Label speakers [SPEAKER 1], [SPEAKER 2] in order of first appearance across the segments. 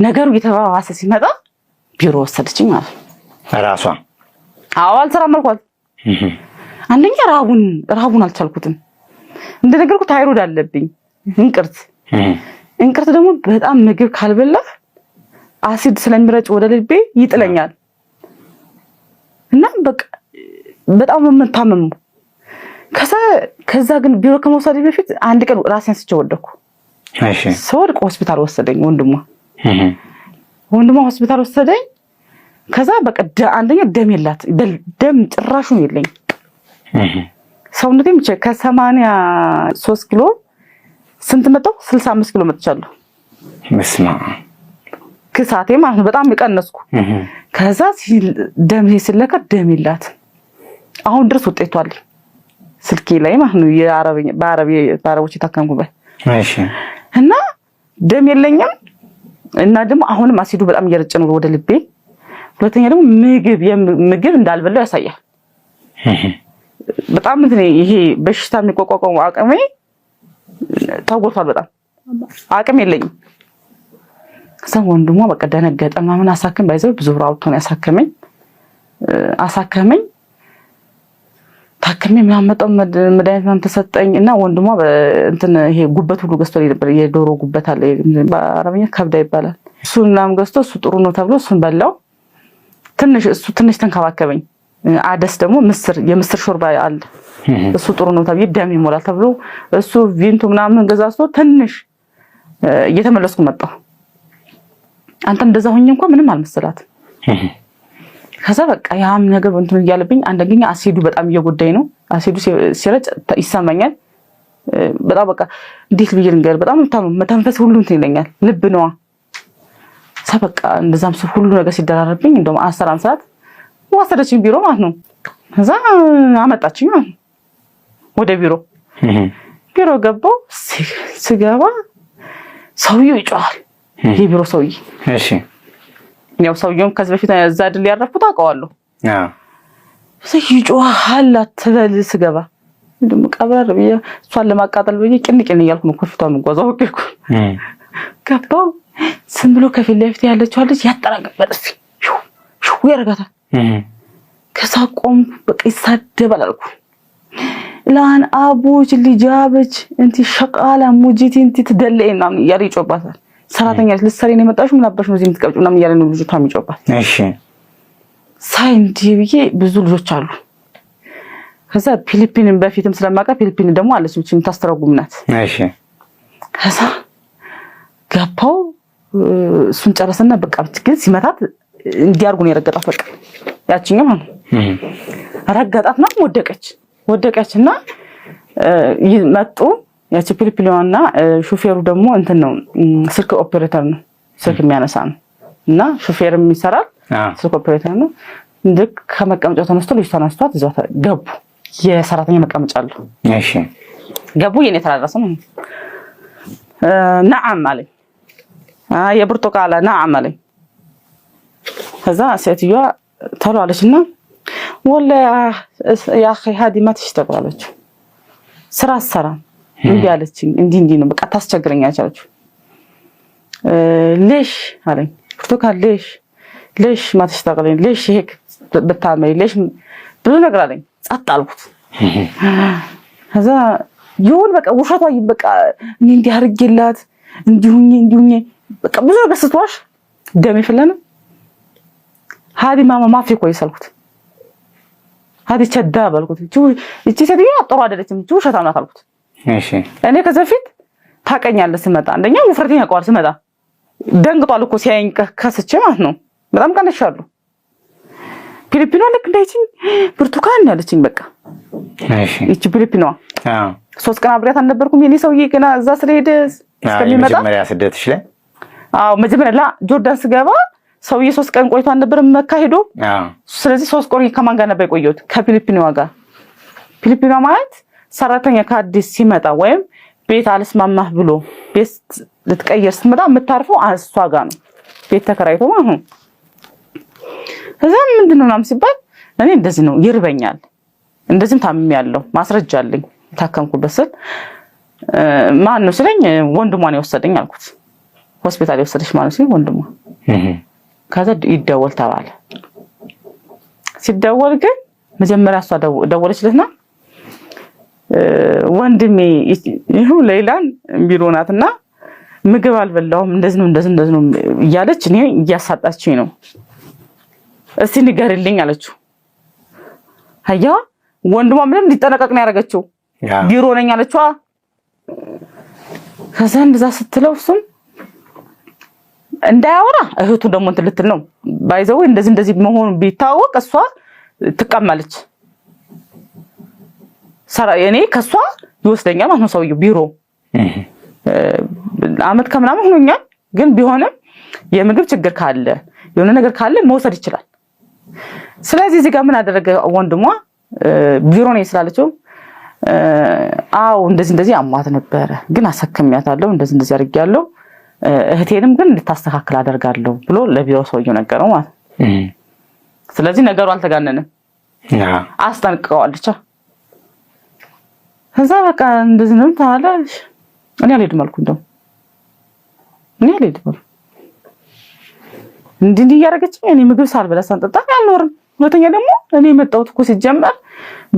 [SPEAKER 1] ነገሩ እየተባባሰ ሲመጣ ቢሮ ወሰደችኝ ማለት
[SPEAKER 2] ራሷ
[SPEAKER 1] አዎ አልሰራም አልኳት አንደኛ ራቡን አልቻልኩትም እንደነገርኩ ታይሮይድ አለብኝ እንቅርት ደግሞ በጣም ምግብ ካልበላ አሲድ ስለሚረጭ ወደ ልቤ ይጥለኛል እና በቃ በጣም መታመም ከዛ ግን ቢሮ ከመውሰድ በፊት አንድ ቀን ራሴን ስጨወደኩ
[SPEAKER 2] እሺ
[SPEAKER 1] ሰወድቅ ሆስፒታል ወሰደኝ ወንድሟ ሆስፒታል ወሰደኝ ከዛ በቃ አንደኛ ደም የላት ደም ጭራሹ የለኝ ሰውነቴም ከ83 ኪሎ ስንት መጣው 65 ኪሎ መጥቻለሁ
[SPEAKER 2] መስማ
[SPEAKER 1] ከሳቴ ማለት በጣም የቀነስኩ ከዛ ደም ሲለካ ደም የላት አሁን ድረስ ውጤቷል ስልኬ ላይ ማለት ነው በአረቦች የታከምኩበት
[SPEAKER 2] እሺ
[SPEAKER 1] እና ደም የለኝም እና ደግሞ አሁንም አሲዱ በጣም እየረጨ ነው ወደ ልቤ ሁለተኛ ደግሞ ምግብ እንዳልበላው ያሳያል በጣም ይሄ በሽታ የሚቋቋመው አቅሜ ታውቆታል በጣም አቅም የለኝም ሰው ወንድሟ በቃ ደነገጠ ማምን አሳከም ባይዘው ብዙ ብራውቶን አሳከመኝ ታከመኝ የሚያመጣው መድኃኒት ማን ተሰጠኝ እና ወንድሟ እንትን ይሄ ጉበት ሁሉ ገዝቶ ነበር የዶሮ ጉበት አለ በአረበኛ ከብዳ ይባላል እሱንም ገዝቶ እሱ ጥሩ ነው ተብሎ እሱን በላው ትንሽ ተንከባከበኝ አደስ ደግሞ የምስር ሾርባ አለ እሱ ጥሩ ነው ተብዬ ደም ይሞላል ተብሎ እሱ ቪንቶ ምናምን ገዛስቶ ትንሽ እየተመለስኩ መጣሁ አንተ እንደዛ ሆኜ እንኳን ምንም አልመሰላት ከዛ በቃ ያም ነገር እንትን ይያለብኝ አንደኛ አሲዱ በጣም እየጎዳኝ ነው አሲዱ ሲረጭ ይሰማኛል በጣም በቃ እንዴት ብዬ ልንገር በጣም መተንፈስ ሁሉ እንትን ይለኛል ልብ ነው ሰበቃ እንደዛም ሁሉ ነገር ሲደራረብኝ እንደውም 10 ሰዓት ወሰደችኝ ቢሮ ማለት ነው ከዛ አመጣችኝ ወደ ቢሮ ገባው ሲገባ ሰውዬው ይጮሃል የቢሮ ሰውዬ
[SPEAKER 2] እሺ
[SPEAKER 1] ያው ሰውዬው ከዚህ በፊት እዛ ድል ያረፍኩት አውቀዋለሁ ይጮሃል አትበል ስገባ እንደም ቀብራር በየ እሷን ለማቃጠል በየ ቅንቅን እያልኩ ነው ኮፍቷን መጓዛው እኮ ገባው ስም ብሎ ከፊት ለፊት ያለችው ልጅ ያጠራቀበት ሹ ያረጋታ ከዛ ቆም በቃ ይሳደባል አልኩ ላን አቡች ልጃበች እንት ሸቃላ ሙጂቲ እንት ትደለይና ያሪ ይጮባታል ሰራተኛ ልትሰሪ ነው የመጣሽው ምን አባሽ ነው እዚህ የምትቀብጪው ምናምን ያለ ነው ልጅቷ የሚጮባት
[SPEAKER 2] እሺ
[SPEAKER 1] ሳይንዲ ብዬ ብዙ ልጆች አሉ ከዛ ፊሊፒንን በፊትም ስለማቀ ፊሊፒን ደግሞ አለች ምንም ታስተረጉምናት
[SPEAKER 2] እሺ
[SPEAKER 1] ከዛ ገባው እሱን ጨረሰና በቃ ግን ሲመታት እንዲያርጉ ነው የረገጣት በቃ ያቺኛው ማለት ረገጣትና ወደቀችና መጡ ያቺ ፊሊፒኖና ሹፌሩ ደግሞ እንትን ነው ስልክ ኦፕሬተር ነው ስልክ የሚያነሳ ነው እና ሹፌርም ይሰራል ስልክ ኦፕሬተር ነው ልክ ከመቀመጫው ተነስቶ ልጅ ተነስቷት እዛው ገቡ የሰራተኛ መቀመጫ አለ
[SPEAKER 2] እሺ
[SPEAKER 1] ገቡ የኔ ተራራሰ ነው ነዓም አለኝ የብርቱካላ ነዓም አለኝ ከዛ ሴትዮዋ ተሏለችና ወላ ያ اخي هذه ما تشتغل አለች ስራ ሰራ እንዴ አለችኝ እንዴ ነው በቃ ታስቸግረኛለች ليش አለኝ ብርቱካን ليش ما تشتغلين ليش هيك بتعملي ليش ብዙ ነገር አለኝ ጸጥ አልኩት ከዛ ይሁን በቃ ውሸቷ በቃ እንዴ አርግላት እንዲሁኝ በቃ ብዙ ነገር ስትዋሽ ደም ይፈለና هذه ماما ما في كويس አልኩት هذه كذاب አልኩት እቺ ሴትዮ አጥሩ አይደለችም ውሸታም ናት አልኩት
[SPEAKER 2] እሺ
[SPEAKER 1] እኔ ከዘፊት ታቀኛለህ ስመጣ አንደኛ ውፍረቴን ያውቀዋል ስመጣ ደንግጧል እኮ ሲያየኝ ከስቼ ማለት ነው በጣም ቀንሻለሁ ፊሊፒኖ ልክ እንዳይችኝ ብርቱካን ያለችኝ በቃ እሺ እቺ ፊሊፒኖ 3 ቀን አብሬያት አልነበርኩም የኔ ሰውዬ ገና እዛ ስለሄደ እስከሚመጣ
[SPEAKER 2] መጀመሪያ ስደትሽ ላይ
[SPEAKER 1] መጀመሪያ ጆርዳን ስገባ ሰውዬ 3 ቀን ቆይቶ አልነበረም መካ ሄዶ ስለዚህ 3 ቀን ከማን ጋር ነበር ቆየሁት ከፊሊፒኖ ጋር ፊሊፒኖ ማለት ሰራተኛ ከአዲስ ሲመጣ ወይም ቤት አልስማማህ ብሎ ቤት ልትቀየር ስትመጣ የምታርፈው እሷ ጋር ነው ቤት ተከራይቶ ማለት ነው ከዛ ምንድነው ናም ሲባል እኔ እንደዚህ ነው ይርበኛል እንደዚህም ታምም ያለው ማስረጃ አለኝ ታከምኩበት ስል ማን ነው ስለኝ ወንድሟን ይወሰደኝ አልኩት ሆስፒታል የወሰደች ማለት ነው ወንድሟ። ከዛ ይደወል ተባለ። ሲደወል ግን መጀመሪያ እሷ ደወለችለትና ወንድሜ ይሁ ሌላን ቢሮ ናትና ምግብ አልበላውም እንደዚህ ነው እያለች እኔ እያሳጣችኝ ነው እስቲ ንገርልኝ አለችው። አያ ወንድሟ ምንም ሊጠነቀቅ ነው ያደረገችው ቢሮ ነኝ አለችዋ። ከዛ እንደዛ ስትለው እሱም እንዳያወራ እህቱ ደግሞ እንትን ልትል ነው ባይዘው እንደዚህ መሆኑ ቢታወቅ እሷ ትቀማለች። እኔ ከሷ ይወስደኛል ማለት ነው ሰውዬው ቢሮ አመት ከምናምን ሆኖኛል። ግን ቢሆንም የምግብ ችግር ካለ የሆነ ነገር ካለ መውሰድ ይችላል። ስለዚህ እዚህ ጋር ምን አደረገ ወንድሟ ቢሮ ነው ስላለችው አው እንደዚህ አሟት ነበረ ግን አሰከሚያታለሁ እንደዚህ አድርጌያለሁ እህቴንም ግን እንድታስተካክል አደርጋለሁ ብሎ ለቢሮ ሰውዬው ነገረው ማለት ነው። ስለዚህ ነገሩ አልተጋነነም። አስጠንቅቀዋለች። ከዛ በቃ እንደዚህ ነው ታላለች። እኔ አልሄድም አልኩ እንደው እኔ አልሄድም እንዲህ እያደረገችኝ እኔ ምግብ ሳልበላ ሳልጠጣ አልኖርም። ሁለተኛ ደግሞ እኔ መጣሁት እኮ ሲጀመር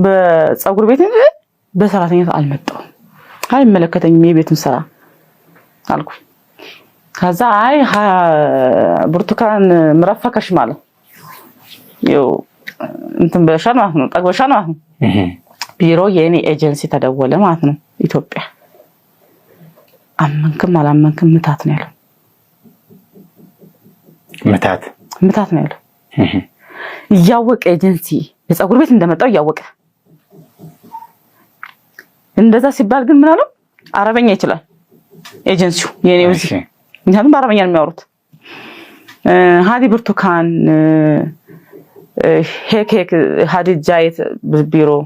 [SPEAKER 1] በፀጉር ቤት እንጂ በሰራተኛ አልመጣሁም አይመለከተኝም የቤቱን ስራ አልኩ። ከዛ አይ ብርቱካን ምረፈከሽ ማለት ይው እንትን በሻል ማለት ነው ጠግበሻል ማለት ነው። ቢሮ የኔ ኤጀንሲ ተደወለ ማለት ነው ኢትዮጵያ። አመንክም አላመንክም ምታት ነው ያለው። ምታት ነው ያለው። እያወቀ ኤጀንሲ የፀጉር ቤት እንደመጣው እያወቀ እንደዛ ሲባል ግን ምን አለው አረበኛ ይችላል ኤጀንሲው የኔው እዚህ ምክንያቱም በአረበኛ ነው የሚያወሩት። ሃዲ ብርቱካን هيك هذه جاية بالبيرو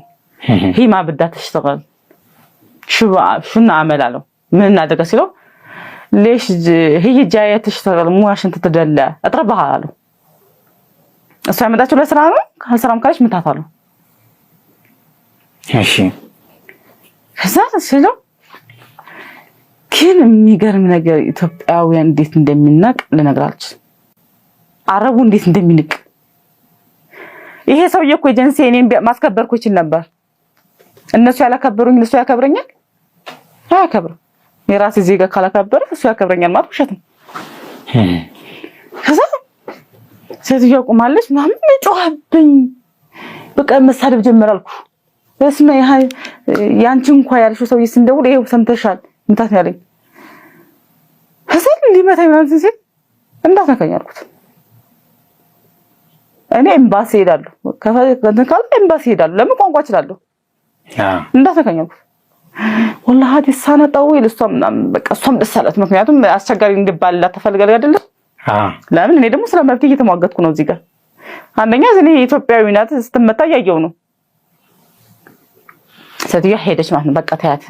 [SPEAKER 1] هي ما بدها تشتغل شو نعمل له من هذا قصيله ليش هي جاية تشتغل مو عشان تتدلع اضربها له السلام داتو لسرانو هالسلام كاش متعطله
[SPEAKER 2] ماشي
[SPEAKER 1] هذا سيلو كل የሚገርም ነገር ኢትዮጵያውያን እንዴት እንደሚናቅ ለነገራችሁ አረቡ እንዴት እንደሚንቅ ይሄ ሰውዬ እኮ ኤጀንሲ እኔን ማስከበርኩ ይችል ነበር። እነሱ ያላከበሩኝ እሱ ያከብረኛል አያከብር የራሴ ዜጋ ካላከበረ እሱ ያከብረኛል ማለት ውሸት ነው። ከዛ ሴትዮ ቆማለች ምናምን ጮህብኝ በቃ መሳደብ ጀመራልኩ። በስመ ያንቺ እንኳን ያልሽው ሰውዬ ሲንደውል ይሄው ሰምተሻል ምታት ያለኝ ከዛ ሊመታኝ ማለት ሲል እንዳትነካኝ አልኩት። እኔ ኤምባሲ ሄዳለሁ ከፈለከ ኤምባሲ ሄዳለሁ ለምን ቋንቋ እችላለሁ እንዳትነካኝ አልኩት። والله هذه السنه طويل እሷም በቃ እሷም ደስ አላት ምክንያቱም አስቸጋሪ እንድባል ተፈልጋለ አይደለ ለምን እኔ ደግሞ ስለመብት እየተሟገትኩ ነው እዚህ ጋር አንደኛ እኔ ኢትዮጵያዊ ናት ስትመታ ያየው ነው። ሴትዮ ሄደች ማለት ነው በቃ ታያት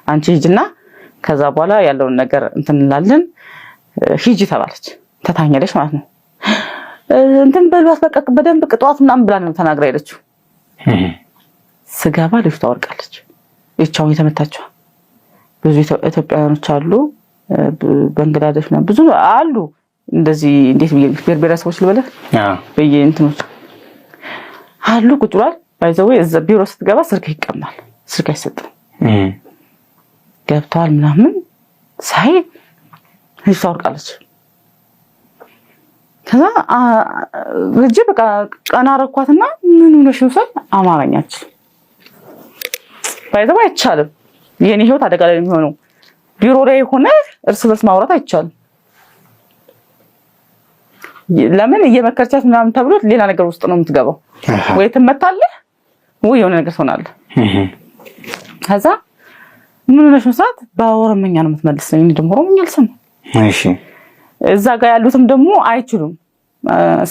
[SPEAKER 1] አንቺ ሂጂና ከዛ በኋላ ያለውን ነገር እንትን እንላለን ሂጂ ተባለች ተታኛለች ማለት ነው። እንትን በሏት በቃ በደንብ ቅጧት ምናምን ብላ ነው ተናግራ ሄደችው። ስጋባ ልጅ ታወርቃለች እቻው የተመታቸው ብዙ ኢትዮጵያውያኖች አሉ ባንግላዴሽ ነው ብዙ አሉ እንደዚህ እንዴት ብሔረሰቦች ልበለ በየእንትኖች አሉ ቁጥሯል ባይዘው እዛ ቢሮ ስትገባ ስልክ ይቀማል ስልክ አይሰጥም ገብቷል ምናምን ሳይ ልጅ ታወርቃለች። ከዛ ልጅ በቃ ቀና አረኳትና ምን ሆነሽ ነው ሰል አማርኛች ባይዘው አይቻልም የኔ ህይወት አደጋ ላይ ነው ቢሮ ላይ ሆነ እርስ በርስ ማውራት አይቻልም። ለምን እየመከርቻት ምናምን ተብሎ ሌላ ነገር ውስጥ ነው የምትገባው ወይ ትመታለህ ወይ የሆነ ነገር ሆናለህ። ከዛ ምን ሆነሽ ነው ሰዓት በኦሮምኛ ነው የምትመልሰኝ እኔ ደግሞ ኦሮምኛ አልሰማም። እሺ እዛ ጋር ያሉትም ደግሞ አይችሉም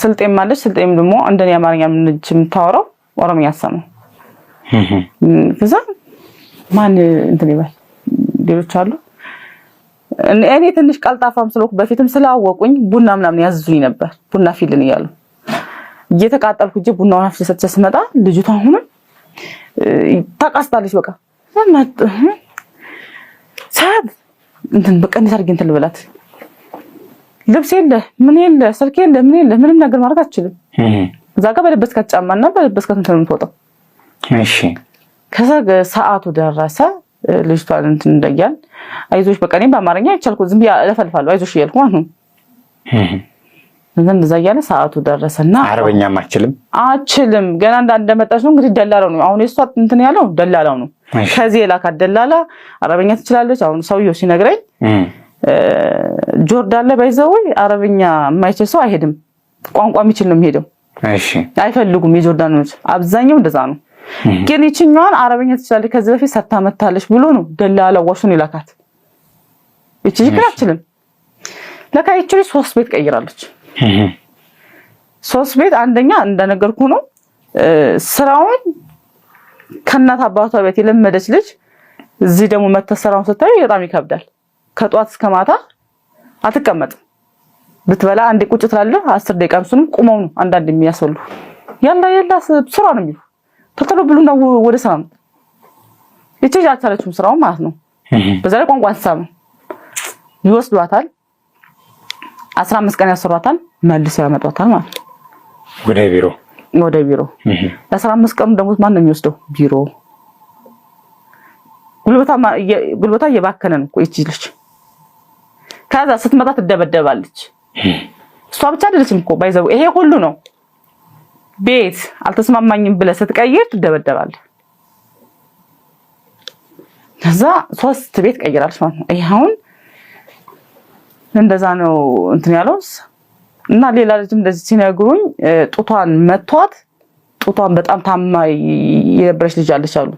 [SPEAKER 1] ስልጤም ማለች ስልጤም ደግሞ እንደኔ አማርኛ ምን የምታወራው ኦሮምኛ አሰማ። ከዛ ማን እንትን ይባል ሌሎች አሉ እኔ ትንሽ ቀልጣፋም ስለሆንኩ በፊትም ስላወቁኝ ቡና ምናምን ያዝዙኝ ነበር ቡና ፊልን ይያሉ እየተቃጠልኩ እጄ ቡናውን አፍሰሰች ስመጣ ልጅቷ ሆነ ታቃስታለች በቃ ሰዓት እንትን በቃ እንዴት አድርጌ እንትን ልበላት ልብስ የለ ምን የለ ስልክ የለ ምን የለ ምንም ነገር ማድረግ አትችልም። እዛ ጋር በለበስካት ጫማና በለበስካት እንትን የምትወጣው።
[SPEAKER 2] እሺ
[SPEAKER 1] ከዛ ሰዓቱ ደረሰ። ልጅቷን እንትን እንደያል አይዞሽ በቃ እኔም በአማርኛ አይቻልኩ ዝም ብዬ እለፈልፋለሁ አይዞሽ እያልኩ ማለት ነው። እንደዛ እያለ ሰዓቱ ደረሰና
[SPEAKER 2] አረበኛም አችልም
[SPEAKER 1] ገና እንደመጣች ነው እንግዲህ ደላላው ነው አሁን የሷ እንትን ያለው ደላላው ነው። ከዚህ የላካት ደላላ አረበኛ ትችላለች። አሁን ሰውየው ሲነግረኝ ጆርዳን ላይ ባይዘው አረበኛ የማይችል ሰው አይሄድም፣ ቋንቋ የሚችል ነው የሚሄደው። እሺ አይፈልጉም የጆርዳኖች አብዛኛው እንደዛ ነው። ግን ይችኛዋን አረበኛ ትችላለች ከዚህ በፊት ሰታመታለች ብሎ ነው ደላላው ወርሱን ይላካት። እቺ ግን አትችልም። ለካ ይችሪ 3 ቤት ቀይራለች። 3 ቤት አንደኛ እንደነገርኩ ነው ስራውን ከናት አባቷ ቤት የለመደች ልጅ እዚህ ደግሞ መተሰራውን ስታይ በጣም ይከብዳል። ከጧት እስከ ማታ አትቀመጥም። ብትበላ አንዴ ቁጭ ትላለህ 10 ደቂቃ እሱንም ቁመው ነው አንዳንድ የሚያስወሉ ያላ ስራ ነው የሚሉ ተተሎ ብሉና ወደ ስራ ነው። እቺ አልቻለችም ስራው ማለት ነው። በዛ ላይ ቋንቋ አንሳም ይወስዷታል። 15 ቀን ያሰሯታል፣ መልሰው ያመጧታል ማለት ነው ወደ ቢሮ 15 ቀን ደግሞ ማን ነው የሚወስደው? ቢሮ ጉልበታ እየባከነ ነው እቺ ልጅ። ከዛ ስትመጣ ትደበደባለች። እሷ ብቻ አይደለችም እኮ ባይዘው ይሄ ሁሉ ነው። ቤት አልተስማማኝም ብለህ ስትቀይር ትደበደባለህ። ከዛ 3 ቤት ቀይራለች ማለት ነው። ይሄ አሁን እንደዛ ነው እንትን ያለውስ እና ሌላ ልጅም እንደዚህ ሲነግሩኝ ጡቷን መቷት። ጡቷን በጣም ታማ የነበረች ልጅ አለች አሉ።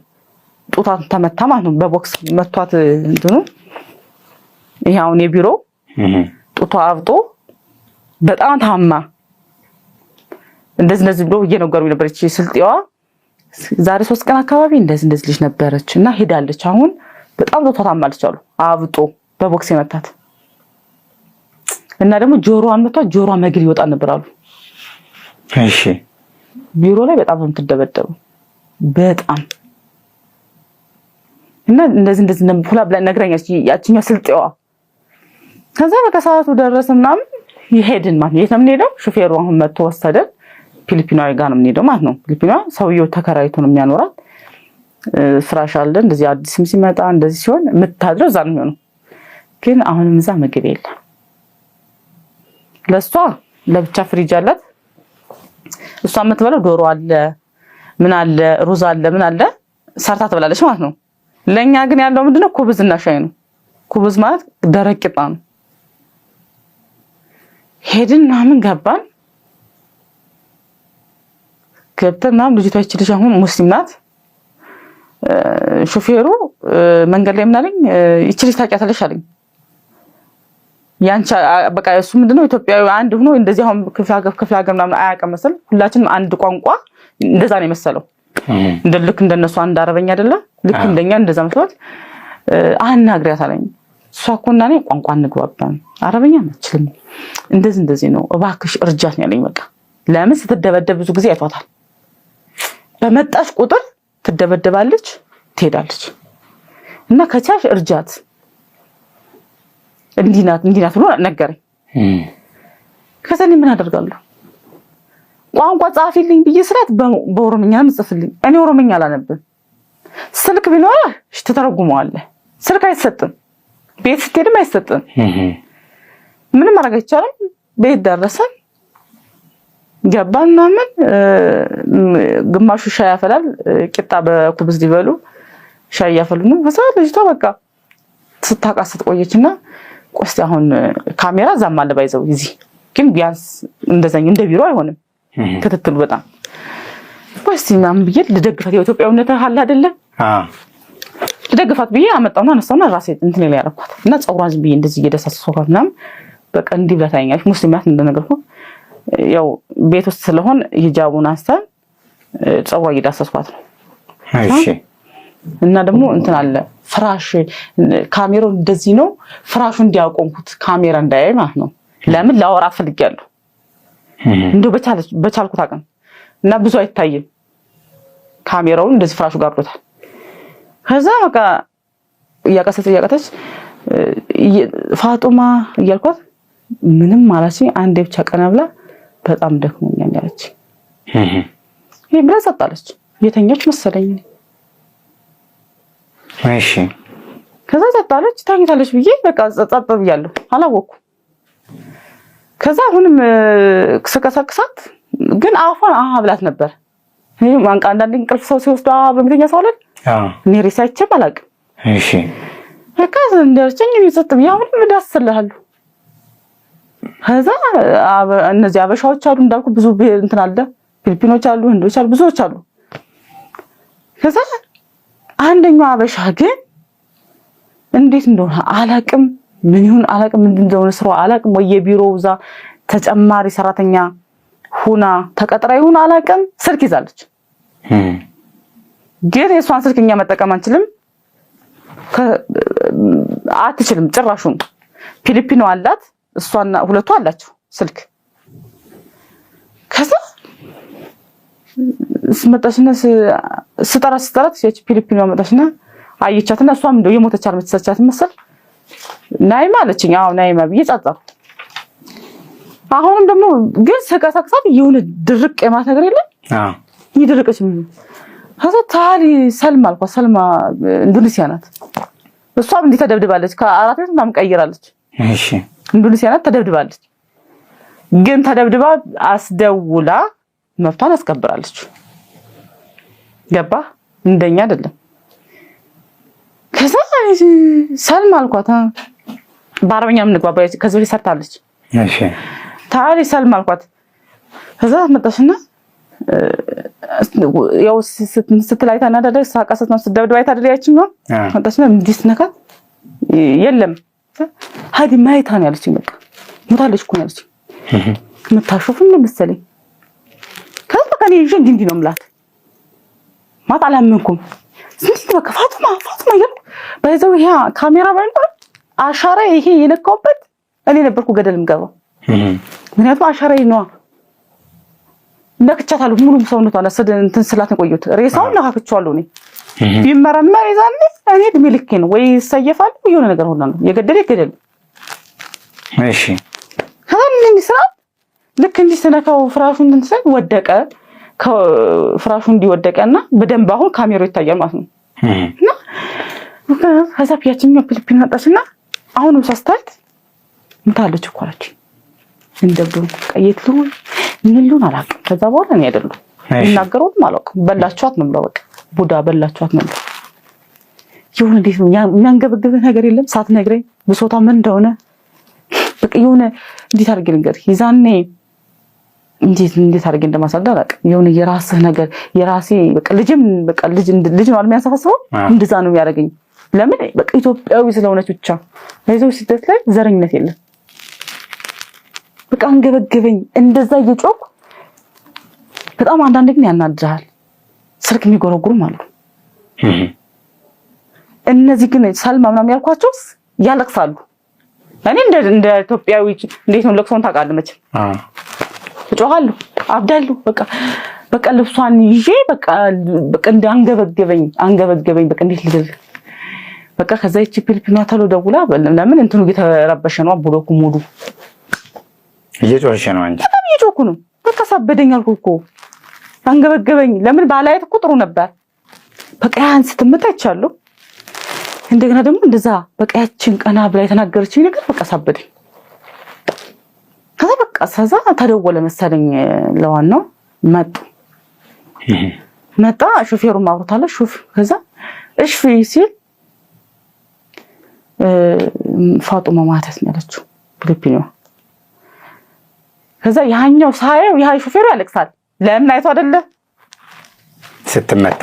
[SPEAKER 1] ጡቷን ተመታ ማለት ነው በቦክስ መቷት እንትኑ። ይሄ አሁን የቢሮ ጡቷ አብጦ በጣም ታማ እንደዚህ ብሎ እየነገሩኝ ነበር። እቺ ስልጤዋ ዛሬ 3 ቀን አካባቢ እንደዚህ ልጅ ነበረችና ሄዳለች። አሁን በጣም ጡቷ ታማለች አሉ። አብጦ በቦክስ የመታት እና ደግሞ ጆሮዋን መቷት። ጆሮዋ መግል ይወጣ ነበር አሉ። እሺ ቢሮ ላይ በጣም ነው የምትደበደበው በጣም እና እንደዚህ ሁላ ብላ ነግረኛች ያቺኛው ስልጤዋ። ከዛ በከሰዓቱ ደረሰ ምናምን ይሄድን ማለት የት ነው የምንሄደው? ሹፌሩ አሁን መጥቶ ወሰደን። ፊሊፒናዊ ጋር ነው የምንሄደው ማለት ነው። ፊሊፒናዊ ሰውየው ተከራይቶ ነው የሚያኖራት። ፍራሽ አለ እንደዚህ አዲስም ሲመጣ እንደዚህ ሲሆን የምታድረው እዛ ነው የሚሆነው። ግን አሁንም እዛ ምግብ የለም። ለሷ ለብቻ ፍሪጅ አላት። እሷ የምትበለው ዶሮ አለ ምን አለ ሩዝ አለ ምን አለ ሰርታ ትበላለች ማለት ነው። ለኛ ግን ያለው ምንድነው? ኩብዝና ሻይ ነው። ኩብዝ ማለት ደረቅ ቂጣ ነው። ሄድን ምን ገባን ገብተና ልጅቷ እቺ ልጅ አሁን ሙስሊም ናት። ሹፌሩ መንገድ ላይ ምን አለኝ? እቺ ልጅ ታውቂያታለሽ አለኝ። ያንቺ በቃ እሱ ምንድነው ኢትዮጵያዊ አንድ ሆኖ እንደዚህ አሁን ክፍለ ሀገር ምናምን አያውቅም መሰል። ሁላችንም አንድ ቋንቋ እንደዛ ነው የመሰለው። ልክ እንደነሱ አንድ አረበኛ አይደለ? ልክ እንደኛ እንደዛ መስሏት አናግሪያት አለኝ። እሷ እኮ እና እኔ ቋንቋ እንግባባን አረበኛ አትችልም እንደዚህ ነው እባክሽ እርጃት ነው ያለኝ። በቃ ለምን ስትደበደብ ብዙ ጊዜ አይቷታል። በመጣሽ ቁጥር ትደበደባለች ትሄዳለች። እና ከቻሽ እርጃት እንዲናት ብሎ ነገረኝ። ከዛ እኔ ምን አደርጋለሁ? ቋንቋ ጻፊልኝ ብዬ ስላት በኦሮምኛ ምጽፍልኝ። እኔ ኦሮምኛ አላነብም። ስልክ ቢኖርሽ ትተረጉመዋለህ። ስልክ አይሰጥም። ቤት ስትሄድም አይሰጥም። ምንም ማድረግ አይቻልም። ቤት ደረሰን ገባን ምናምን ግማሹ ሻይ ያፈላል። ቂጣ በኩብዝ ሊበሉ ሻይ ያፈሉ ነው። ከዛ ልጅቷ በቃ ስታቃስት ቆየችና ቆስቲ አሁን ካሜራ ዛም አለ ባይዘው እዚህ ግን ቢያንስ እንደዛኝ እንደ ቢሮ አይሆንም ክትትሉ በጣም ቆስቲ ምናምን ብዬ ልደግፋት የኢትዮጵያዊነት አለ አይደለ ልደግፋት ብዬ አመጣውና አነሳውና ራሴ እንትን ላይ ያረኳት እና ጸጉሯን ዝም ብዬ እንደዚህ እየደሳሰስኳት ምናምን በቃ እንዲህ ብላታኛለች። ሙስሊም ናት እንደነገርኩ ያው ቤት ውስጥ ስለሆን ሂጃቡን አንስተን ጸጉሯ እየዳሰስኳት ነው። እሺ እና ደግሞ እንትን አለ ፍራሽ ካሜራው እንደዚህ ነው ፍራሹ እንዲያቆምኩት ካሜራ እንዳያይ ማለት ነው። ለምን ላወራ ፈልጊያለሁ እንደው በቻልኩት አቅም እና ብዙ አይታይም ካሜራው እንደዚህ ፍራሹ ጋርዶታል። ከዛ በቃ እያቀሰች ፋጡማ እያልኳት ምንም አላችኝ። አንዴ ብቻ ቀና ብላ በጣም ደክሞኛል ያለች ይሄ ብላ ጸጣለች። የተኛች መሰለኝ።
[SPEAKER 2] እሺ
[SPEAKER 1] ከዛ ጸጣለች ታኝታለች ብዬ በቃ ጸጥ ብያለሁ አላወኩም። ከዛ አሁንም ስቀሰቅሳት ግን አፏን ብላት ነበር። እኔ ማንቃ አንዳንዴ እንቅልፍ ሰው ሲወስድ በሚተኛ ሰው አይደል እኔ ሬሳ አይቼም አላውቅም።
[SPEAKER 2] እሺ
[SPEAKER 1] በቃ እንደርጨኝ ጸጥ ብዬ አሁንም እዳስልሃለሁ። ከዛ እነዚህ አበሻዎች አሉ እንዳልኩ ብዙ እንትን አለ፣ ፊሊፒኖች አሉ፣ ህንዶች አሉ፣ ብዙዎች አሉ። ከዛ አንደኛው አበሻ ግን እንዴት እንደሆነ አላውቅም፣ ምን ይሁን አላውቅም፣ ምን እንደሆነ ስራው አላውቅም፣ ወይ የቢሮው እዛ ተጨማሪ ሰራተኛ ሁና ተቀጥራ ይሁን አላውቅም፣ ስልክ ይዛለች። ግን የሷን ስልክኛ መጠቀም አንችልም፣ አትችልም ጭራሹን። ፊሊፒኖ አላት እሷና ሁለቱ አላቸው ስልክ። ከዛ ስመጣሽና ስጠራት ያቺ ፊሊፒኖ መጣሽና አየቻትና እሷም እንደው የሞተች አልመሰለቻት መሰል ናይማ አለችኝ። አዎ ናይማ ብዬ ጻጻፍ። አሁንም ደግሞ ግን ስቀሳቅሳት የሆነ ድርቅ የማለት ነገር የለም። ይድርቅሽ ምን ከዛ ታሪ ሰልማ አልኳት። ሰልማ ኢንዶኔሲያ ናት። እሷም እንዲህ ተደብድባለች። ከአራት ቤት ምናምን ቀይራለች።
[SPEAKER 2] እሺ
[SPEAKER 1] ኢንዶኔሲያ ናት ተደብድባለች። ግን ተደብድባ አስደውላ መብቷን አስከብራለች። ገባ እንደኛ አይደለም። ከዛ ሰልማ አልኳት። በአረበኛ ምን ግባባ ከዚህ በፊት ሰርታለች።
[SPEAKER 2] እሺ
[SPEAKER 1] ታሪ ሰልማ አልኳት። ከዛ መጣሽና ያው ስትላይታ እናዳደ ሳቃሰት ነው ስትደብድባ አይታደሪያችን ነው መጣሽና እንዲስ ነካት የለም ሀዲ ማይታ ነው ያለችኝ። በቃ ሞታለች እኮ ነው ያለችኝ። መታሾፍም መሰለኝ። ከዛ በቃ እኔ እንዲህ ነው የምላት ማታ አላመንኩም። ስንት በቃ ፋጡማ ይላል በዛው ይሄ ካሜራ ባይኖር አሻራ ይሄ የነካውበት እኔ ነበርኩ ገደል የምገባው። ምክንያቱም አሻራ ነው ነክቻታለሁ። ሙሉ ሰውነቷ ለሰደ እንትን ስላት ነው ቆየሁት። ሬሳውን ነካክቻለሁ። እኔ ቢመረመር ይዛል እኔ እድሜ ልኬ ነው ወይ ይሰየፋል የሆነ ነገር ሆነ ነው የገደለ ይገደል።
[SPEAKER 2] እሺ
[SPEAKER 1] ከምን ይስራል ልክ እንዲህ ስነካው ፍራሹን እንትን ወደቀ። ከፍራሹ እንዲወደቀና በደንብ አሁን ካሜራው ይታያል ማለት ነው። እና ከዛ ፒያችኛው ፊሊፒን መጣችና አሁንም ሳስታት ምታለች እኮ አለች። እንደብሩ ቀየት ነው ምንሉን አላውቅም። ከዛ በኋላ እኔ አይደለም እናገረውም አላውቅም። በላችኋት ነው በቃ ቡዳ በላችኋት ነው። ይሁን እንዴት ነው የሚያንገበግብ ነገር የለም። ሳትነግረኝ ብሶታ ምን እንደሆነ በቃ ይሁን እንዴት አድርጌ ልንገር ይዛኔ እንዴት አድርጌ እንደማሳደግ አላውቅም። ይሁን የራስህ ነገር የራሴ በቃ ልጅ ነው የሚያሳፈሰው እንደዛ ነው የሚያደርገኝ። ለምን በቃ ኢትዮጵያዊ ስለሆነች ብቻ ለይዘው ስደት ላይ ዘረኝነት የለም። በቃ አንገበገበኝ እንደዛ እየጮኩ በጣም አንዳንዴ ግን ያናድራል። ስልክ የሚጎረጉሩም አሉ። እነዚህ ግን ሰልማ ምናምን ያልኳቸው ያለቅሳሉ። እኔ እንደ ኢትዮጵያዊ እንዴት ነው ለቅሶን ታውቃለህ መቼም እጮሃለሁ አብዳለሁ። በቃ ልብሷን ይዤ በቃ እንደ አንገበገበኝ በቃ እንዴት ልደል በቃ ከዛ ይቺ ፊሊፒኗ ተሎ ደውላ ለምን እንትኑ እየተረበሸ ነው ብሎኩ ሙሉ
[SPEAKER 2] እየጮኸሽ ነው አንቺ
[SPEAKER 1] በጣም እየጮኩ ነው። በቃ ሳበደኝ አልኩ እኮ አንገበገበኝ። ለምን ባላየት እኮ ጥሩ ነበር። በቃ ያን ስትመጣ ይቻሉ እንደገና ደግሞ እንደዛ በቃ ያችን ቀና ብላ የተናገረችኝ ነገር በቃ ሳበደኝ። ከዛ በቃ ሰዛ ተደወለ መሰለኝ ለዋናው መጣ ሹፌሩን ማብራታለ ሹፍ ከዛ እሺ ሲል ፋጡማ ማለት ነው ያለችው ፊሊፒኖ። ከዛ ያኛው ሳይው ያ ሹፌሩ ያለቅሳል። ለምን አይቶ አይደለ
[SPEAKER 2] ስትመታ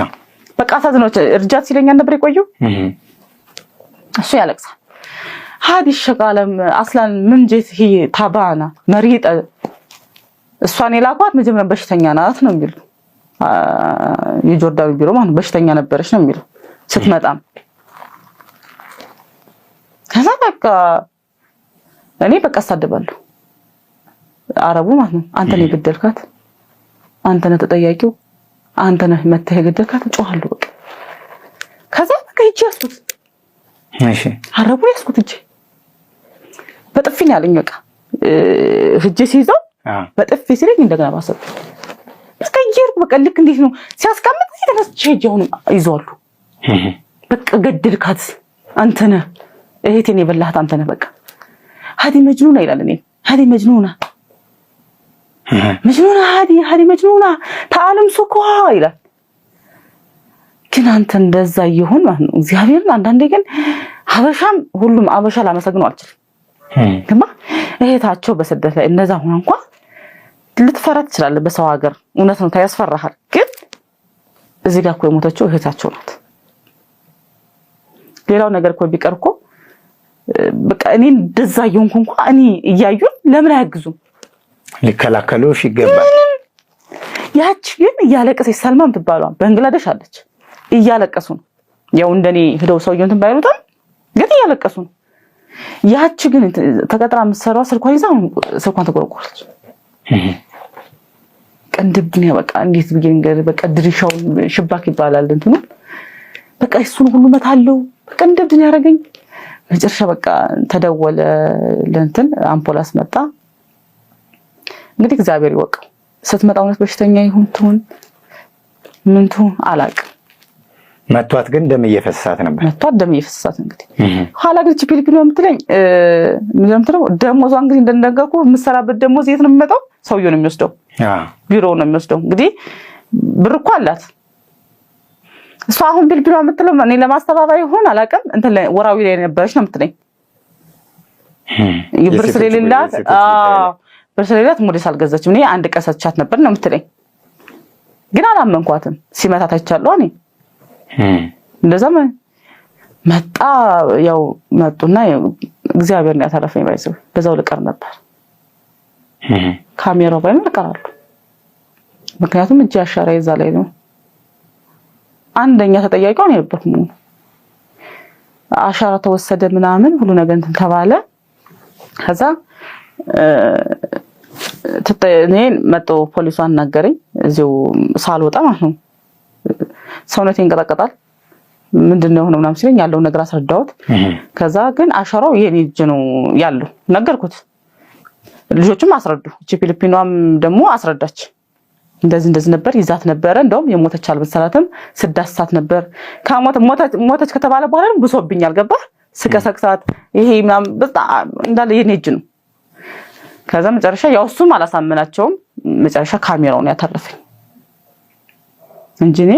[SPEAKER 1] በቃ ሳዝኖች እርጃት ሲለኛ ነበር የቆየው እሱ ያለቅሳል። ሀዲስ ሸቃለም አስላን ምን ጀት ይሄ ታባና መሪጣ እሷን የላኳት መጀመሪያ በሽተኛ ናት ነው የሚሉ የጆርዳን ቢሮ ማለት በሽተኛ ነበረች ነው የሚሉ ስትመጣም። ከዛ በቃ እኔ በቃ አሳደባለሁ አረቡ ማለት ነው። አንተ ነህ የገደልካት፣ አንተ ነህ ተጠያቂው፣ አንተ ነህ መተህ የገደልካት እጮሃለሁ በቃ። ከዛ በቃ ሂጅ ያስኩት እሺ አረቡ ያስኩት እጄ በጥፊ ነው ያለኝ። በቃ ህጄ ሲይዘው በጥፊ ሲለኝ እንደገና ባሰብ እስከየር በቃ ልክ እንዴት ነው ሲያስቀምጥ ተነስቼ ሄጄውን ይዟሉ በቃ ገድልካት አንተ ነህ እህቴን የበላሃት አንተ ነህ በቃ ሀዲ መጅኑና ይላል እኔ ሀዲ መጅኑና ሀዲ መጅኑና ተዓለም ሱኳ ይላል ግን አንተ እንደዛ ይሁን ማለት ነው እግዚአብሔር አንዳንዴ ግን ሀበሻም ሁሉም አበሻ ላመሰግነው አልችልም ግማ እህታቸው በስደት ላይ እንደዛ ሆነ እንኳን ልትፈራ ትችላለህ በሰው ሀገር እውነት ነው ታያስፈራሃል ግን እዚህ ጋር እኮ የሞተችው እህታቸው ናት ሌላው ነገር እኮ ቢቀር እኮ በቃ እኔ እንደዛ ይሆንኩ እንኳን እኔ እያዩ ለምን አያግዙም
[SPEAKER 2] ሊከላከሉሽ ይገባል
[SPEAKER 1] ያቺ ግን እያለቀሰች ሰልማም ትባሏል በእንግላዴሽ አለች እያለቀሱ ነው ያው እንደኔ ሄደው ሰውየውን ባይሉታም ግን እያለቀሱ ነው ያቺ ግን ተቀጥራ መስራው ስልኳን ይዛ ስልኳን ተቆረቆረች ቀንድብኝ በቃ እንዴት ብዬ በቃ ድሪሻው ሽባክ ይባላል እንትኑ በቃ እሱን ሁሉ መታለው በቃ እንደብኝ ያረጋኝ መጨረሻ በቃ ተደወለ ለእንትን አምፖላንስ መጣ እንግዲህ እግዚአብሔር ይወቀው ስትመጣ እውነት በሽተኛ ይሁን ትሁን ምን ትሁን አላውቅም
[SPEAKER 2] መቷት ግን ደም እየፈሰሳት ነበር
[SPEAKER 1] መቷት ደም እየፈሰሳት እንግዲህ ኋላ ግን ፊሊፒኖ የምትለኝ ምንድነው ደሞዟ እንግዲህ እንደነገርኩ የምትሰራበት ደሞዝ የት ነው የሚመጣው ሰውየው ነው የሚወስደው ቢሮ ነው የሚወስደው እንግዲህ ብር እኮ አላት እሷ አሁን ፊሊፒኖ የምትለው እኔ ለማስተባበያ ይሆን አላውቅም እንትን ወራዊ ላይ ነበርሽ ነው የምትለኝ ይብር ስለሌላት በሰሌላት ሞዴስ አልገዛችም እኔ አንድ ቀሰቻት ነበር ነው የምትለኝ ግን አላመንኳትም ሲመታት አይቻለሁ እኔ እንደዛ መጣ ያው መጡና እግዚአብሔር ነው ያተረፈኝ ባይዘው በዛው ልቀር ነበር ካሜራው ባይኖር ቀራሉ ምክንያቱም እጅ አሻራ ይዛ ላይ ነው አንደኛ ተጠያቂው ነው የነበርኩ አሻራ ተወሰደ ምናምን ሁሉ ነገር እንትን ተባለ ከዛ እኔን መጥቶ ፖሊሱ አናገረኝ እዚው ሳልወጣ ማለት ነው ሰውነቴን እንቀጠቀጣል ምንድነው ሆኖ ምናምን ሲለኝ ያለው ነገር አስረዳሁት ከዛ ግን አሻራው የኔ እጅ ነው ያለው ነገርኩት ልጆቹም አስረዱ እቺ ፊሊፒኗም ደግሞ አስረዳች እንደዚህ ነበር ይዛት ነበር እንደውም የሞተች አልመሰላትም ስዳስሳት ነበር ሞተች ከተባለ በኋላ ብሶብኛል ገባ ስቀሰቅሳት ይሄ ምናምን በጣም እንዳለ የኔ እጅ ነው ከዛ መጨረሻ ያው እሱም አላሳመናቸውም መጨረሻ ካሜራውን ያተረፈኝ እንጂ እኔ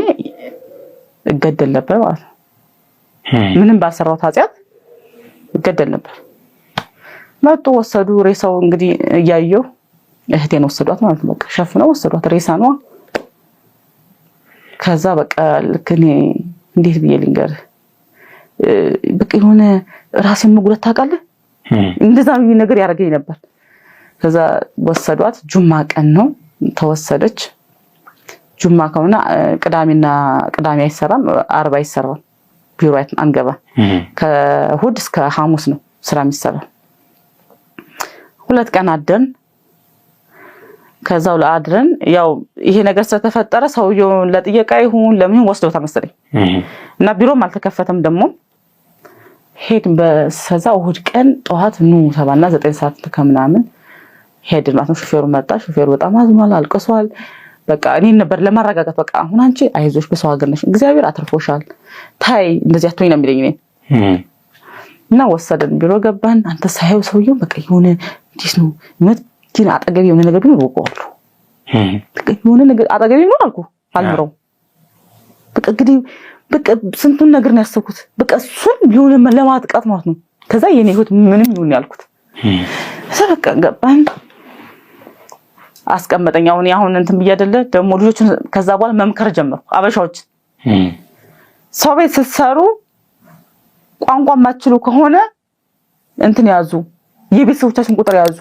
[SPEAKER 1] እገደል ነበር ማለት ነው ምንም ባሰራው ታጽያት እገደል ነበር መጡ ወሰዱ ሬሳው እንግዲህ እያየው እህቴን ወሰዷት ማለት ነው በቃ ሸፍነው ወሰዷት ሬሳ ነው ከዛ በቃ ለከኔ እንዴት ብዬ ልንገር በቃ የሆነ ራሴን መጉረት ታውቃለህ እንደዛ ነው ነገር ያረጋኝ ነበር ከዛ ወሰዷት ጁማ ቀን ነው ተወሰደች ጁማ ከሆነ ቅዳሜ አይሰራም አርባ አይሰራም ቢሮ አንገባ ከእሑድ እስከ ሐሙስ ነው ስራ የሚሰራው ሁለት ቀን አደን ከዛው ለአድረን ያው ይሄ ነገር ስለተፈጠረ ሰውየው ለጥየቃ ይሁን ለምን ወስደውታ መሰለኝ እና ቢሮም አልተከፈተም ደግሞ ሄድን በሰዛው እሑድ ቀን ጠዋት ኑ 7 እና 9 ሰዓት ከምናምን ሄድን ማለት ነው ሹፌሩ መጣ ሹፌሩ በጣም አዝኗል አልቅሷል በቃ እኔ ነበር ለማረጋጋት በቃ አሁን አንቺ አይዞሽ በሰው ሀገር ነሽ እግዚአብሔር አትርፎሻል ታይ እንደዚህ አትሆኝ ነው የሚለኝ እና ወሰደን ቢሮ ገባን አንተ ሳይው ሰውየው በቃ የሆነ እንዴት ነው ግን አጠገብ የሆነ ነገር ቢኖር ወቀዋሉ በቃ የሆነ ነገር አጠገብ ይኖር አልኩ አልምረው በቃ እንግዲህ በቃ ስንቱን ነገር ነው ያሰብኩት በቃ እሱን የሆነ ለማጥቃት ማለት ነው ከዛ የኔ ህይወት ምንም ይሁን ያልኩት በቃ ገባን አስቀመጠኝ አሁን እንትን ብያደለ ደሞ ልጆችን ከዛ በኋላ መምከር ጀመርኩ አበሻዎች ሰው ቤት ስትሰሩ ቋንቋ ማችሉ ከሆነ እንትን ያዙ የቤተሰቦቻችን ቁጥር ያዙ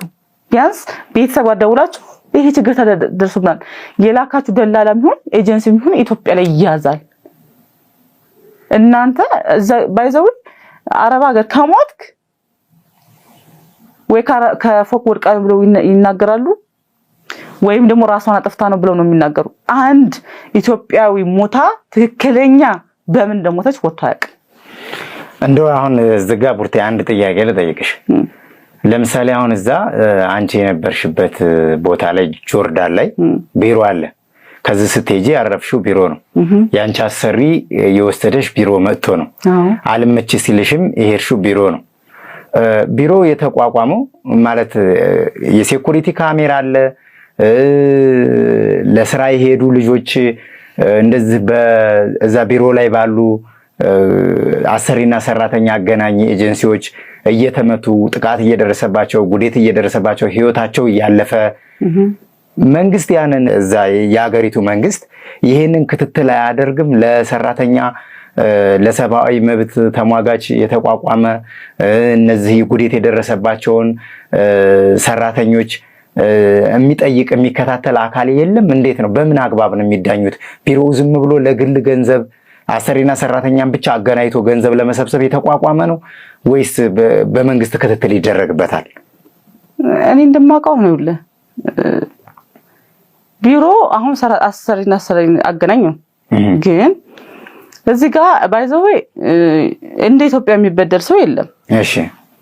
[SPEAKER 1] ቢያንስ ቤተሰብ አደውላችሁ ይሄ ችግር ተደርሶብናል የላካችሁ ደላላም ይሁን ኤጀንሲም ይሁን ኢትዮጵያ ላይ ይያዛል እናንተ ባይዘው አረብ ሀገር ከሞትክ ወይ ከፎቅ ወድቃ ብለው ይናገራሉ ወይም ደግሞ ራሷን አጥፍታ ነው ብለው ነው የሚናገሩ አንድ ኢትዮጵያዊ ሞታ ትክክለኛ በምን እንደሞተች ወጥቶ ያቅ
[SPEAKER 2] እንደው አሁን ዝጋ ቡርቴ አንድ ጥያቄ ልጠይቅሽ ለምሳሌ አሁን እዛ አንቺ የነበርሽበት ቦታ ላይ ጆርዳን ላይ ቢሮ አለ። ከዚህ ስትሄጂ ያረፍሽው ቢሮ ነው። ያንቺ አሰሪ የወሰደሽ ቢሮ መጥቶ ነው። አልመች ሲልሽም የሄድሽው ቢሮ ነው። ቢሮ የተቋቋመው ማለት የሴኩሪቲ ካሜራ አለ። ለስራ የሄዱ ልጆች እንደዚህ በዛ ቢሮ ላይ ባሉ አሰሪና ሰራተኛ አገናኝ ኤጀንሲዎች እየተመቱ ጥቃት እየደረሰባቸው ጉዴት እየደረሰባቸው ህይወታቸው እያለፈ መንግስት ያንን እዛ የሀገሪቱ መንግስት ይሄንን ክትትል አያደርግም። ለሰራተኛ ለሰብአዊ መብት ተሟጋች የተቋቋመ እነዚህ ጉዴት የደረሰባቸውን ሰራተኞች የሚጠይቅ የሚከታተል አካል የለም። እንዴት ነው? በምን አግባብ ነው የሚዳኙት? ቢሮው ዝም ብሎ ለግል ገንዘብ አሰሪና ሰራተኛን ብቻ አገናኝቶ ገንዘብ ለመሰብሰብ የተቋቋመ ነው ወይስ በመንግስት ክትትል ይደረግበታል?
[SPEAKER 1] እኔ እንደማውቀው ነው ይኸውልህ ቢሮ አሁን አሰሪና ሰራተኛ አገናኝ ነው። ግን እዚህ ጋር ባይዘው እንደ ኢትዮጵያ የሚበደል ሰው የለም። እሺ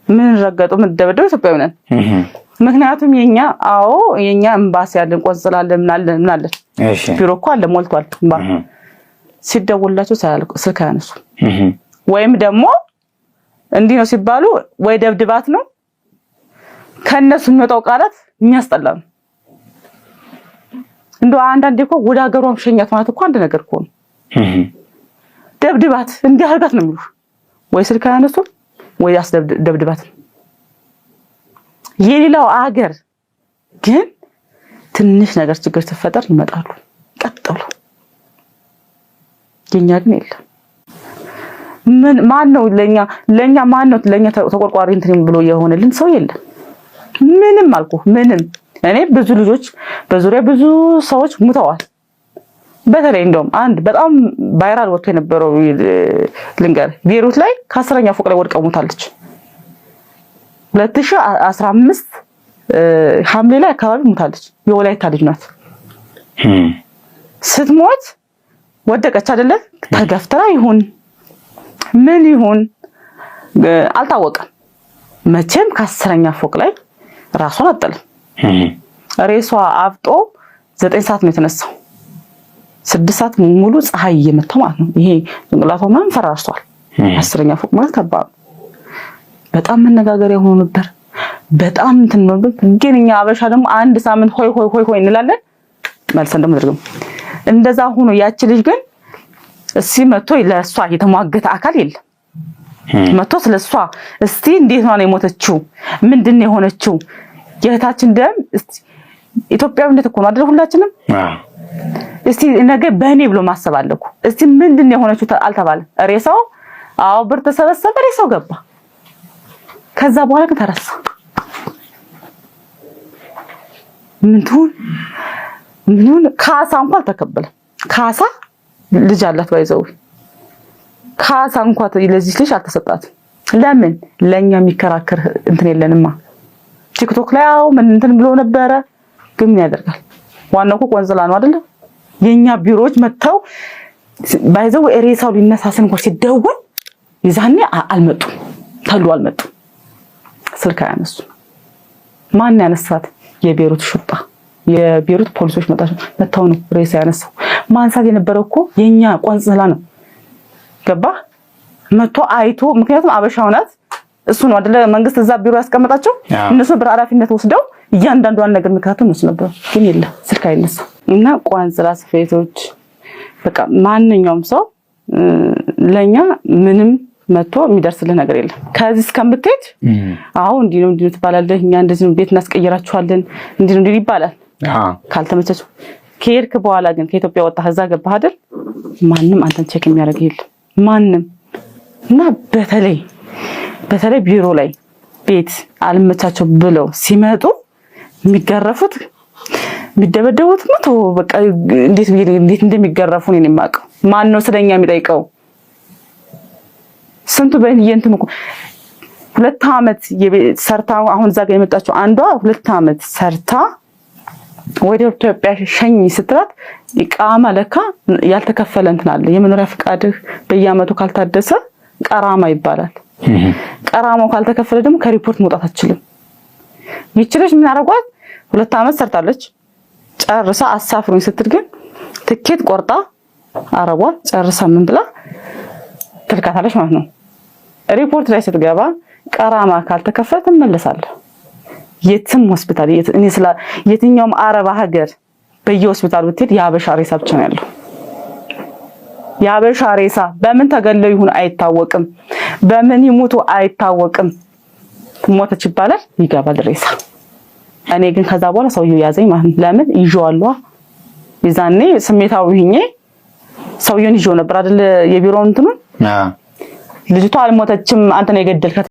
[SPEAKER 1] ምን ረገጡ ምን ደበደው ኢትዮጵያዊ ነን። ምክንያቱም የኛ ኤምባሲ ያለን ቆንስላ አለን ምን አለን። እሺ ቢሮ እኮ አለ ሞልቷል። ሲደውላቸው ስልክ ያነሱ ወይም ደግሞ እንዲህ ነው ሲባሉ ወይ ደብድባት ነው ከነሱ የሚወጣው ቃላት የሚያስጠላ ነው። እንደው አንዳንዴ እኮ ወደ ሀገሯም ሸኛት ማለት እኮ አንድ ነገር እኮ ነው። ደብድባት እንዲህ አድርጋት ነው የሚሉ ወይ ስልክ ያነሱ ወይ ደብድባት። የሌላው አገር ግን ትንሽ ነገር ችግር ሲፈጠር ይመጣሉ ቀጥሉ። የኛ ግን የለም። ማን ነው ለኛ ማን ነው ለኛ ተቆርቋሪ እንትን ብሎ የሆነልን ሰው የለም። ምንም አልኩ ምንም። እኔ ብዙ ልጆች በዙሪያ ብዙ ሰዎች ሙተዋል። በተለይ እንደውም አንድ በጣም ቫይራል ወጥቶ የነበረው ልንገር ቤሩት ላይ ከ10ኛ ፎቅ ላይ ወድቃ ሞታለች። 2015 ሐምሌ ላይ አካባቢ ሞታለች። የወላይታ ልጅ ናት። ስትሞት ወደቀች አይደለ? ተገፍተራ ይሁን ምን ይሁን አልታወቀም። መቼም ከ10ኛ ፎቅ ላይ ራሷን አጠለም። ሬሷ አብጦ 9 ሰዓት ነው የተነሳው። 6 ሰዓት ሙሉ ፀሐይ እየመታው ማለት ነው። ይሄ ጭንቅላቷ ምናምን ፈራርሷል። 10ኛ ፎቅ ማለት ከባድ ነው። በጣም መነጋገሪያ ሆኖ ነበር። በጣም እንትን ነው። ግን እኛ አበሻ ደግሞ አንድ ሳምንት ሆይ ሆይ ሆይ ሆይ እንላለን። መልሰን ደግሞ ደርገም እንደዛ ሆኖ ያቺ ልጅ ግን እሺ መጥቶ ለሷ የተሟገተ አካል የለም። መጥቶ ስለሷ እስቲ እንዴት ነው የሞተችው ምንድነው የሆነችው የእህታችን ደም ኢትዮጵያዊነት እኮ ነው አይደል? ሁላችንም እስቲ ነገ በእኔ ብሎ ማሰብ አለኩ። እስቲ ምንድነው የሆነችው አልተባለ። ሬሳው ብር ተሰበሰበ፣ ሬሳው ገባ። ከዛ በኋላ ግን ተረሳ። ምን ካሳ እንኳን ተከበለ። ካሳ ልጅ አላት ባይዘው ካሳ እንኳን ለዚህ ልጅ አልተሰጣትም። ለምን? ለኛ የሚከራከር እንትን የለንማ። ቲክቶክ ላይ ምን እንትን ብሎ ነበረ። ግን ምን ያደርጋል? ዋናው እኮ ቆንጽላ ነው አይደል? የኛ ቢሮዎች መተው ባይዘው ሬሳው ሊነሳሰን እንኳን ሲደወል ይዛኔ አልመጡም። ተሉ አልመጡም። ስልክ ያነሱ ማን ያነሳት? የቤሩት ሹጣ የቤሩት ፖሊሶች መጣው ነው ሬሳ ያነሳው። ማንሳት የነበረው እኮ የኛ ቆንጽላ ነው። ገባ መቶ አይቶ። ምክንያቱም አበሻው ናት እሱ ነው አይደለ? መንግስት እዛ ቢሮ ያስቀመጣቸው እነሱ በራራፊነት ወስደው እያንዳንዷን ነገር መከታተል ነው ነበር። ግን የለም ስልክ አይነሳ እና ቆንጽላ ስፌቶች በቃ ማንኛውም ሰው ለኛ ምንም መቶ የሚደርስልህ ነገር የለም። ከዚህ እስከምትሄድ እንዲህ ነው ትባላለህ። እኛ እንደዚህ ነው ቤት እናስቀይራችኋለን እንዲህ ነው ይባላል። ካልተመቸች ከሄድክ በኋላ ግን ከኢትዮጵያ ወጣህ እዛ ገባህ አይደል? ማንም አንተን ቼክ የሚያደርግ የለም ማንም። እና በተለይ ቢሮ ላይ ቤት አልመቻቸው ብለው ሲመጡ የሚገረፉት የሚደበደቡት በቃ እንዴት እንደሚገረፉ ነው የማውቀው። ማን ነው ስለኛ የሚጠይቀው? ስንቱ በእንትን እኮ 2 አመት ሰርታ አሁን እዛ ጋር የመጣችው አንዷ 2 አመት ሰርታ ወደ ኢትዮጵያ ሸኝ ስትላት ኢቃማ ለካ ያልተከፈለ እንትን አለ። የመኖሪያ ፍቃድህ በየአመቱ ካልታደሰ ቀራማ ይባላል። ቀራማው ካልተከፈለ ደግሞ ከሪፖርት መውጣት አትችልም። ይችላል ምን አረጋት 2 ዓመት ሰርታለች ጨርሳ አሳፍሩኝ ስትል ግን ትኬት ቆርጣ አረቧ ጨርሳ ምን ብላ ትልካታለች ማለት ነው። ሪፖርት ላይ ስትገባ ቀራማ ካልተከፈተ ተመለሳለህ። የትም ሆስፒታል እኔ ስለ የትኛውም አረብ ሀገር በየሆስፒታሉ ብትሄድ የሀበሻ ሬሳ ብቻ ነው ያለው። የሀበሻ ሬሳ በምን ተገለው ይሁን አይታወቅም፣ በምን ይሞቱ አይታወቅም። ሞተች ይባላል ይገባል ሬሳ። እኔ ግን ከዛ በኋላ ሰውየው ያዘኝ ማለት ለምን ይዤዋለሁ። ይዛኔ ስሜታዊ ሆኜ ሰውየውን ይዤው ነበር አይደል የቢሮውን እንትኑን ልጅቷ አልሞተችም አንተ ነው የገደልከት